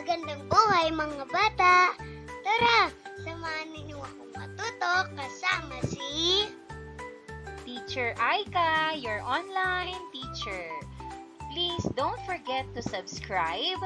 Magandang buhay mga bata! Tara, samahan ninyo akong matuto kasama si Teacher Aika, your online teacher. Please don't forget to subscribe,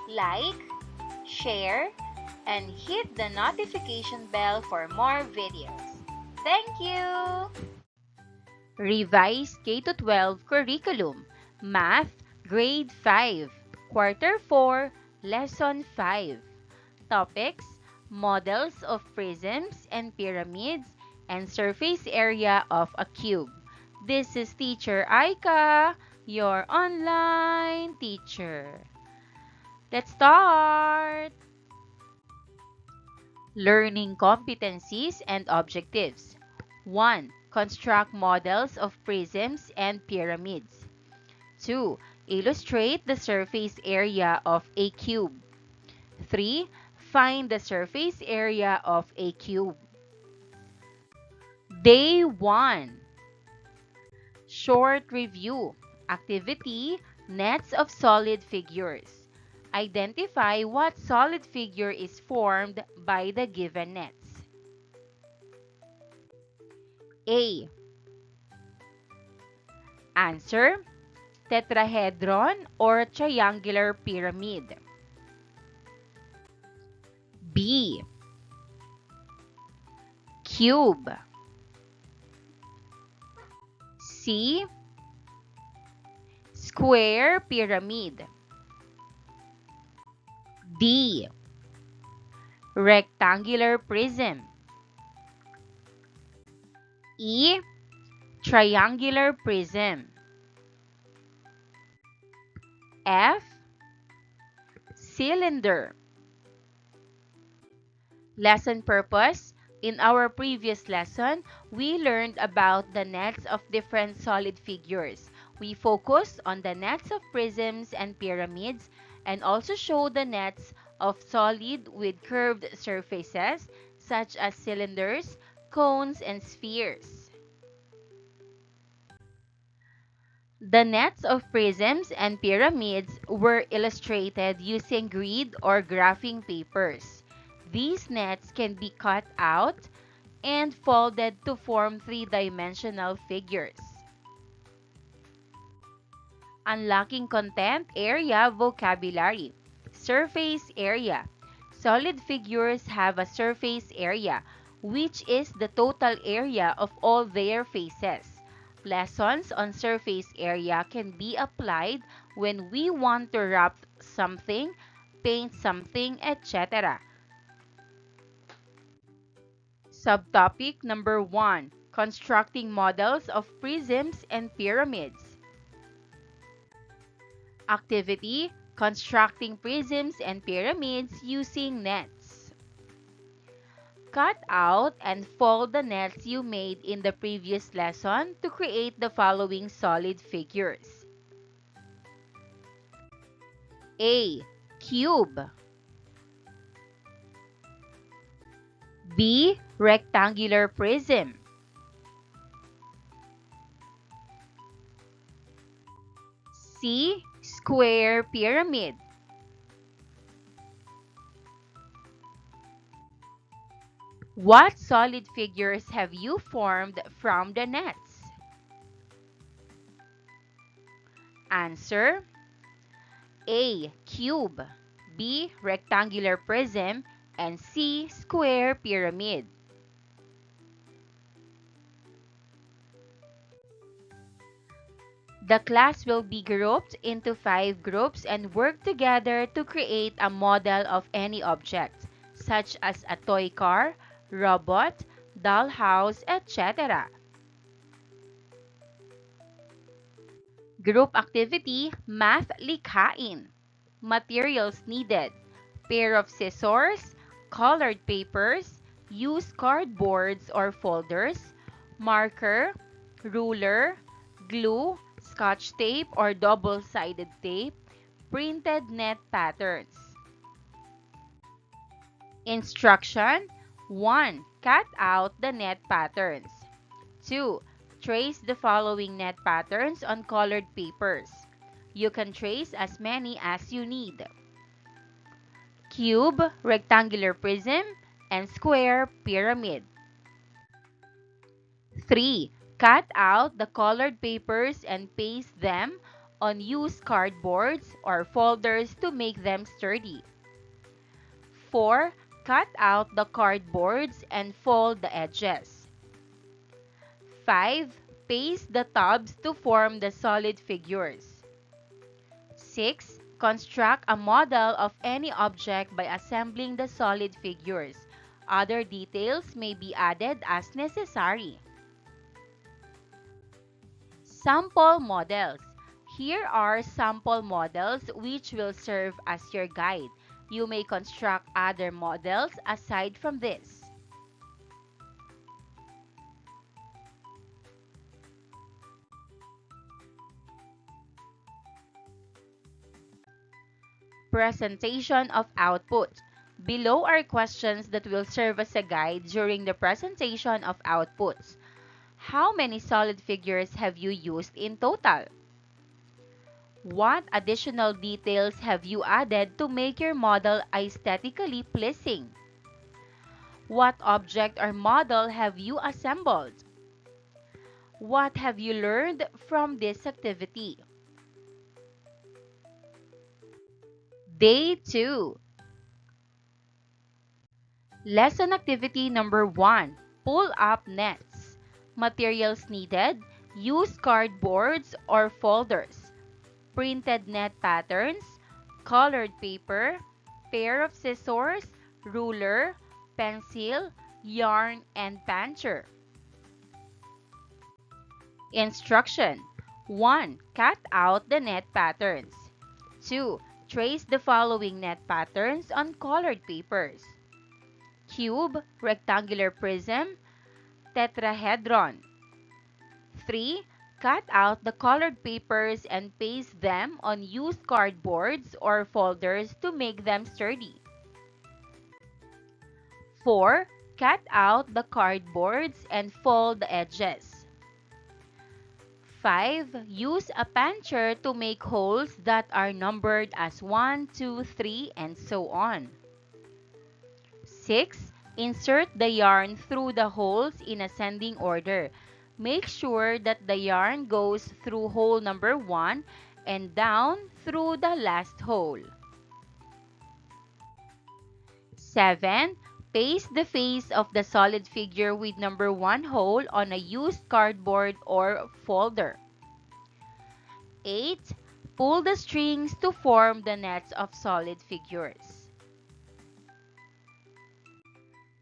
like, share, and hit the notification bell for more videos. Thank you! Revised K-12 Curriculum, Math, Grade 5, Quarter 4, Lesson 5. Topics: Models of prisms and pyramids and surface area of a cube. This is Teacher Aika, your online teacher. Let's start! Learning competencies and objectives. 1. Construct models of prisms and pyramids. 2. Illustrate the surface area of a cube. 3. Find the surface area of a cube. Day 1. Short review. Activity: Nets of solid figures. Identify what solid figure is formed by the given nets. A. Answer: tetrahedron or triangular pyramid. B. Cube. C. Square pyramid. D. Rectangular prism. E. Triangular prism. F. Cylinder. Lesson purpose. In our previous lesson, we learned about the nets of different solid figures. We focused on the nets of prisms and pyramids and also showed the nets of solid with curved surfaces such as cylinders, cones, and spheres. The nets of prisms and pyramids were illustrated using grid or graphing papers. These nets can be cut out and folded to form three-dimensional figures. Unlocking content area vocabulary. Surface area. Solid figures have a surface area, which is the total area of all their faces. Lessons on surface area can be applied when we want to wrap something, paint something, etc. Subtopic number 1. Constructing models of prisms and pyramids. Activity: Constructing prisms and pyramids using nets. Cut out and fold the nets you made in the previous lesson to create the following solid figures. A. Cube. B. Rectangular prism. C. Square pyramid. What solid figures have you formed from the nets? Answer: A. Cube, B. Rectangular prism, and C. Square pyramid. The class will be grouped into 5 groups and work together to create a model of any object, such as a toy car, robot, dollhouse, etc. Group activity: Math Likhain. Materials needed: pair of scissors, colored papers, use cardboards or folders, marker, ruler, glue, Scotch tape or double-sided tape, printed net patterns. Instruction: 1. Cut out the net patterns. 2. Trace the following net patterns on colored papers. You can trace as many as you need. cube, rectangular prism, and square pyramid. 3. Cut out the colored papers and paste them on used cardboards or folders to make them sturdy. 4. Cut out the cardboards and fold the edges. 5. Paste the tubs to form the solid figures. 6. Construct a model of any object by assembling the solid figures. Other details may be added as necessary. Sample models. Here are sample models which will serve as your guide. You may construct other models aside from this. Presentation of output. Below are questions that will serve as a guide during the presentation of outputs. How many solid figures have you used in total? What additional details have you added to make your model aesthetically pleasing? What object or model have you assembled? What have you learned from this activity? Day 2. Lesson activity number 1. Pull up nets. Materials needed: use cardboards or folders, printed net patterns, colored paper, pair of scissors, ruler, pencil, yarn, and puncher. Instruction: 1. Cut out the net patterns. 2. Trace the following net patterns on colored papers: cube, rectangular prism, tetrahedron. 3. Cut out the colored papers and paste them on used cardboards or folders to make them sturdy. 4. Cut out the cardboards and fold the edges. 5. Use a puncher to make holes that are numbered as 1, 2, 3, and so on. 6. Insert the yarn through the holes in ascending order. Make sure that the yarn goes through hole number 1 and down through the last hole. 7. Paste the face of the solid figure with number 1 hole on a used cardboard or folder. 8. Pull the strings to form the nets of solid figures.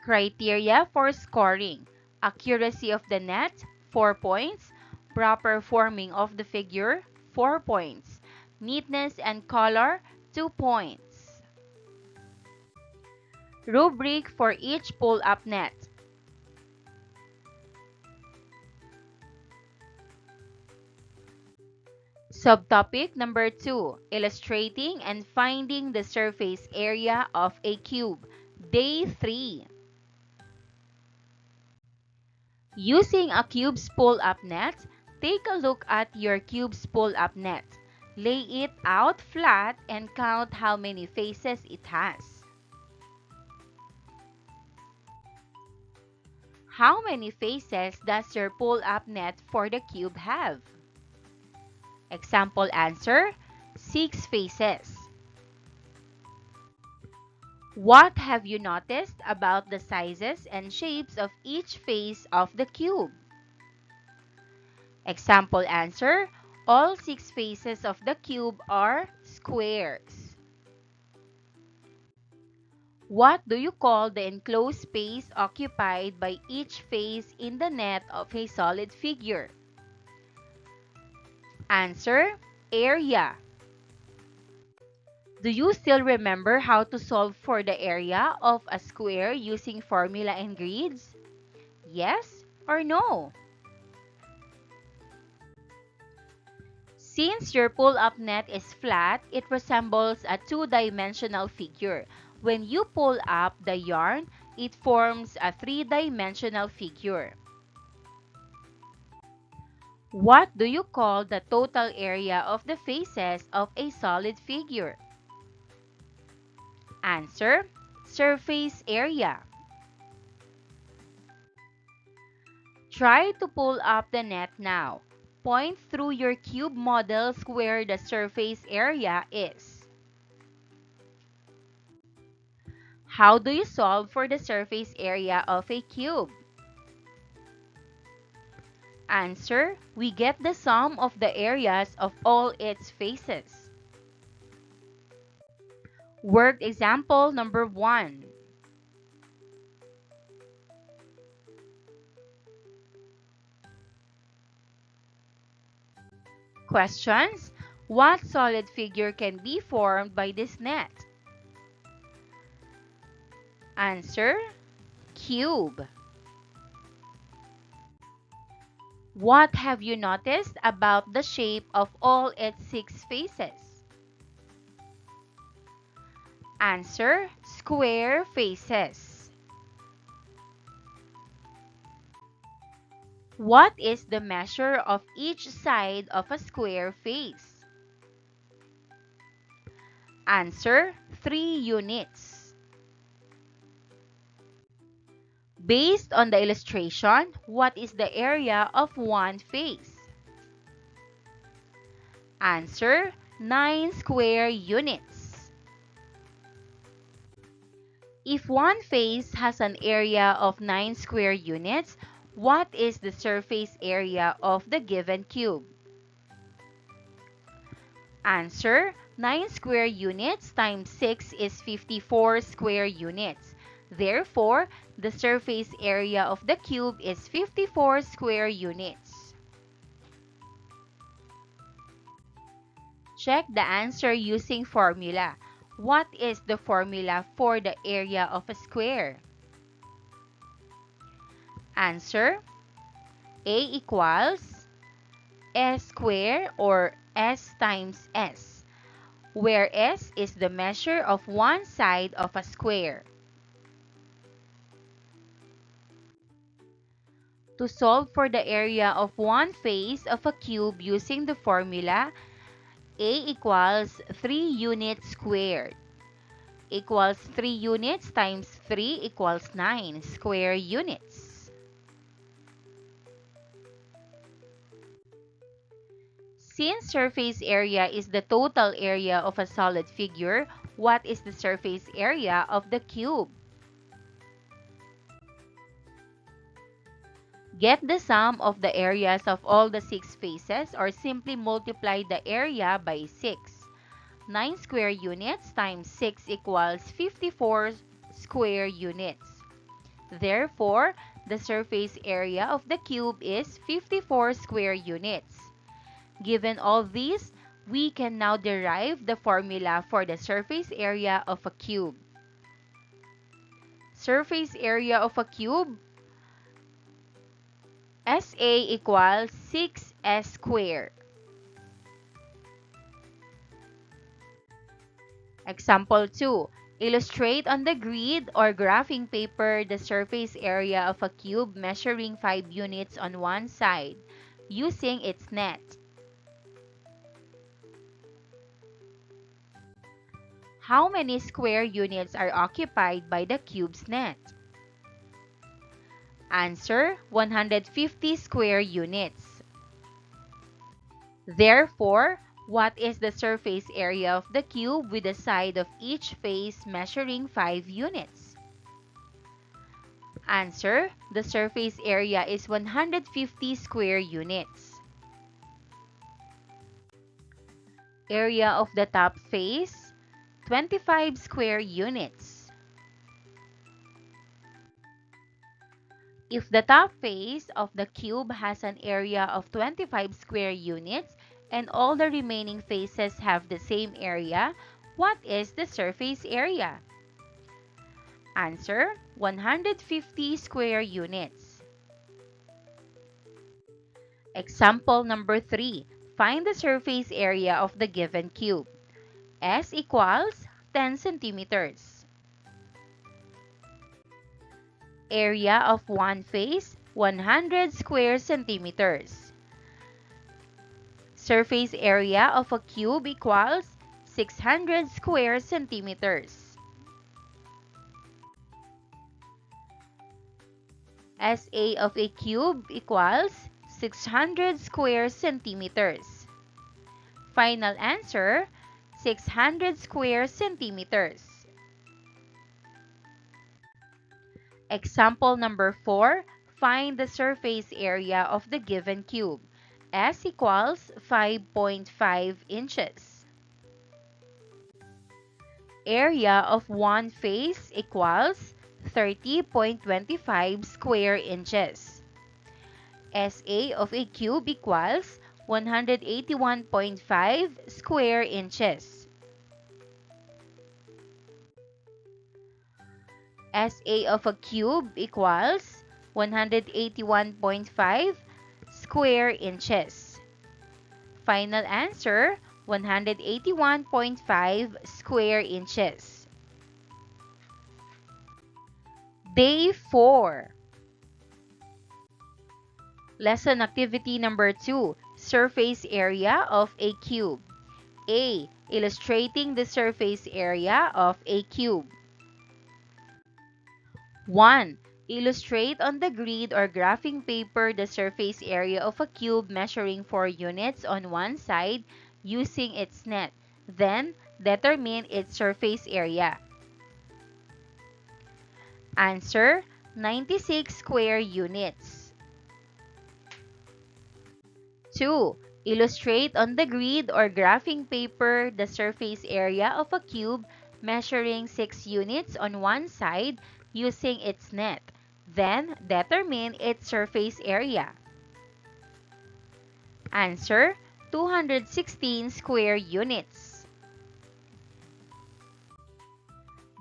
Criteria for scoring: accuracy of the net, 4 points; proper forming of the figure, 4 points; neatness and color, 2 points. Rubric for each pull-up net. Subtopic number 2, illustrating and finding the surface area of a cube. Day 3. Using a cube's pull-up net, take a look at your cube's pull-up net. Lay it out flat and count how many faces it has. How many faces does your pull-up net for the cube have? Example answer: 6 faces. What have you noticed about the sizes and shapes of each face of the cube? Example answer: all 6 faces of the cube are squares. What do you call the enclosed space occupied by each face in the net of a solid figure? Answer: area. Do you still remember how to solve for the area of a square using formula and grids? Yes or no? Since your pull-up net is flat, it resembles a two-dimensional figure. When you pull up the yarn, it forms a three-dimensional figure. What do you call the total area of the faces of a solid figure? Answer, surface area. Try to pull up the net now. Point through your cube models where the surface area is. How do you solve for the surface area of a cube? Answer, we get the sum of the areas of all its faces. Worked example number 1. Questions: what solid figure can be formed by this net? Answer, cube. What have you noticed about the shape of all its 6 faces? Answer, square faces. What is the measure of each side of a square face? Answer, 3 units. Based on the illustration, what is the area of one face? Answer, 9 square units. If one face has an area of 9 square units, what is the surface area of the given cube? Answer, 9 square units times 6 is 54 square units. Therefore, the surface area of the cube is 54 square units. Check the answer using formula. What is the formula for the area of a square? Answer, A equals S square or S times S, where S is the measure of one side of a square. To solve for the area of one face of a cube using the formula, A equals 3 units squared equals 3 units times 3 equals 9 square units. Since surface area is the total area of a solid figure, what is the surface area of the cube? Get the sum of the areas of all the 6 faces or simply multiply the area by 6. 9 square units times 6 equals 54 square units. Therefore, the surface area of the cube is 54 square units. Given all these, we can now derive the formula for the surface area of a cube. Surface area of a cube, SA equals 6S squared. Example 2. Illustrate on the grid or graphing paper the surface area of a cube measuring 5 units on one side, using its net. How many square units are occupied by the cube's net? Answer, 150 square units. Therefore, what is the surface area of the cube with the side of each face measuring 5 units? Answer, the surface area is 150 square units. Area of the top face, 25 square units. If the top face of the cube has an area of 25 square units, and all the remaining faces have the same area, what is the surface area? Answer, 150 square units. Example number 3. Find the surface area of the given cube. S equals 10 centimeters. Area of one face, 100 square centimeters. Surface area of a cube equals 600 square centimeters. SA of a cube equals 600 square centimeters. Final answer, 600 square centimeters. Example number 4, find the surface area of the given cube. S equals 5.5 inches. Area of one face equals 30.25 square inches. SA of a cube equals 181.5 square inches. SA of a cube equals 181.5 square inches. Final answer, 181.5 square inches. Day 4. Lesson activity number 2, surface area of a cube. A. Illustrating the surface area of a cube. 1. Illustrate on the grid or graphing paper the surface area of a cube measuring 4 units on one side using its net. Then, determine its surface area. Answer, 96 square units. 2. Illustrate on the grid or graphing paper the surface area of a cube measuring 6 units on one side using its net. Then, determine its surface area. Answer, 216 square units.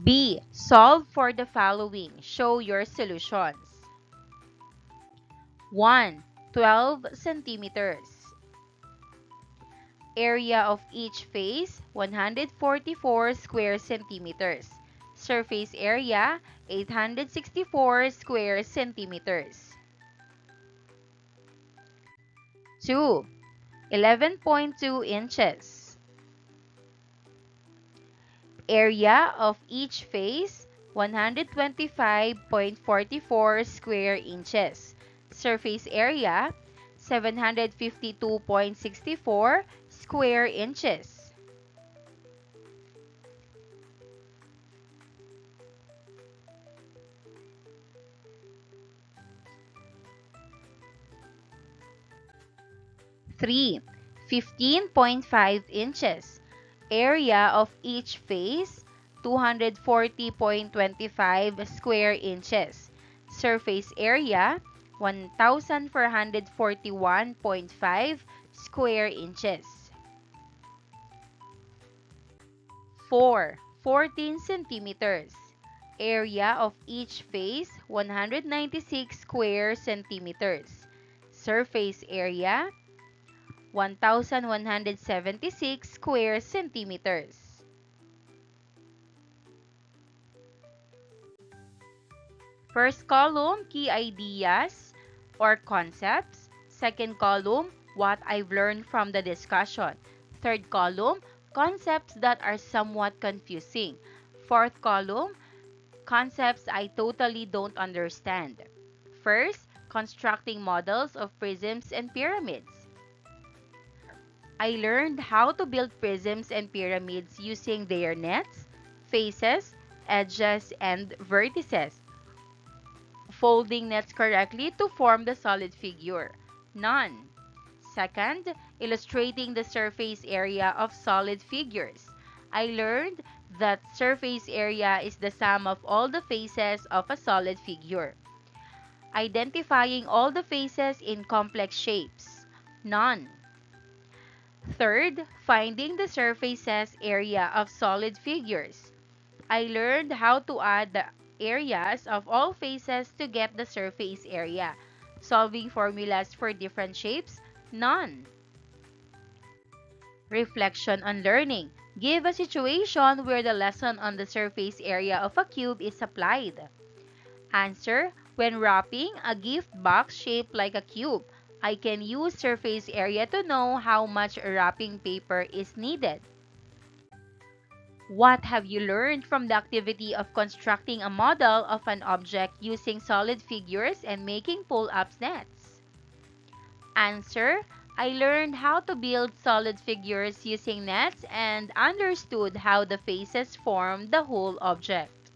B. Solve for the following. Show your solutions. 1. 12 centimeters. Area of each face, 144 square centimeters. Surface area, 864 square centimeters. 2. 11.2 inches. Area of each face, 125.44 square inches. Surface area, 752.64 square inches. 3. 15.5 inches. Area of each face, 240.25 square inches. Surface area, 1,441.5 square inches. 4. 14 centimeters. Area of each face, 196 square centimeters. Surface area, 1,176 square centimeters. First column, key ideas or concepts. Second column, what I've learned from the discussion. Third column, concepts that are somewhat confusing. Fourth column, concepts I totally don't understand. First, constructing models of prisms and pyramids. I learned how to build prisms and pyramids using their nets, faces, edges, and vertices. Folding nets correctly to form the solid figure. None. Second, illustrating the surface area of solid figures. I learned that surface area is the sum of all the faces of a solid figure. Identifying all the faces in complex shapes. None. Third, finding the surfaces area of solid figures. I learned how to add the areas of all faces to get the surface area. Solving formulas for different shapes? None. Reflection on learning. Give a situation where the lesson on the surface area of a cube is applied. Answer, when wrapping a gift box shaped like a cube, I can use surface area to know how much wrapping paper is needed. What have you learned from the activity of constructing a model of an object using solid figures and making pull-up nets? Answer: I learned how to build solid figures using nets and understood how the faces form the whole object.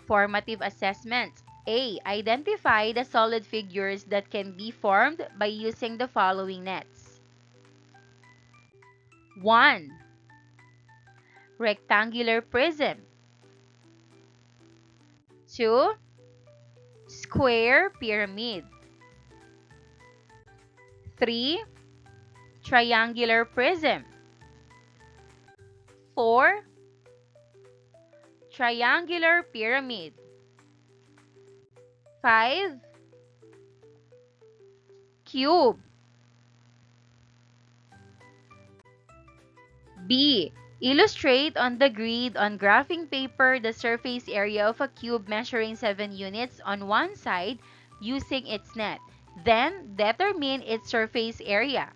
Formative assessment. A. Identify the solid figures that can be formed by using the following nets. 1. Rectangular prism. 2. Square pyramid. 3. Triangular prism. 4. Triangular pyramid. 5. Cube. B. Illustrate on the grid on graphing paper the surface area of a cube measuring 7 units on one side using its net. Then, determine its surface area.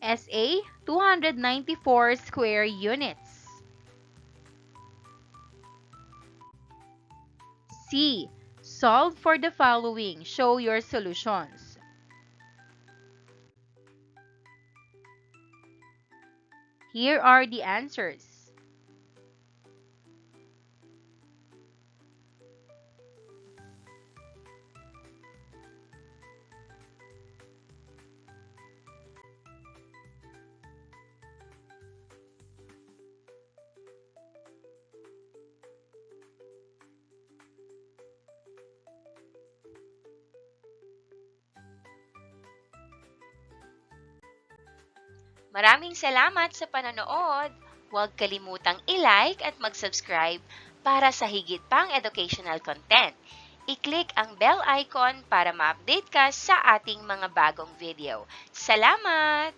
SA 294 square units. C. Solve for the following. Show your solutions. Here are the answers. Maraming salamat sa panonood. Huwag kalimutang i-like at mag-subscribe para sa higit pang educational content. I-click ang bell icon para ma-update ka sa ating mga bagong video. Salamat!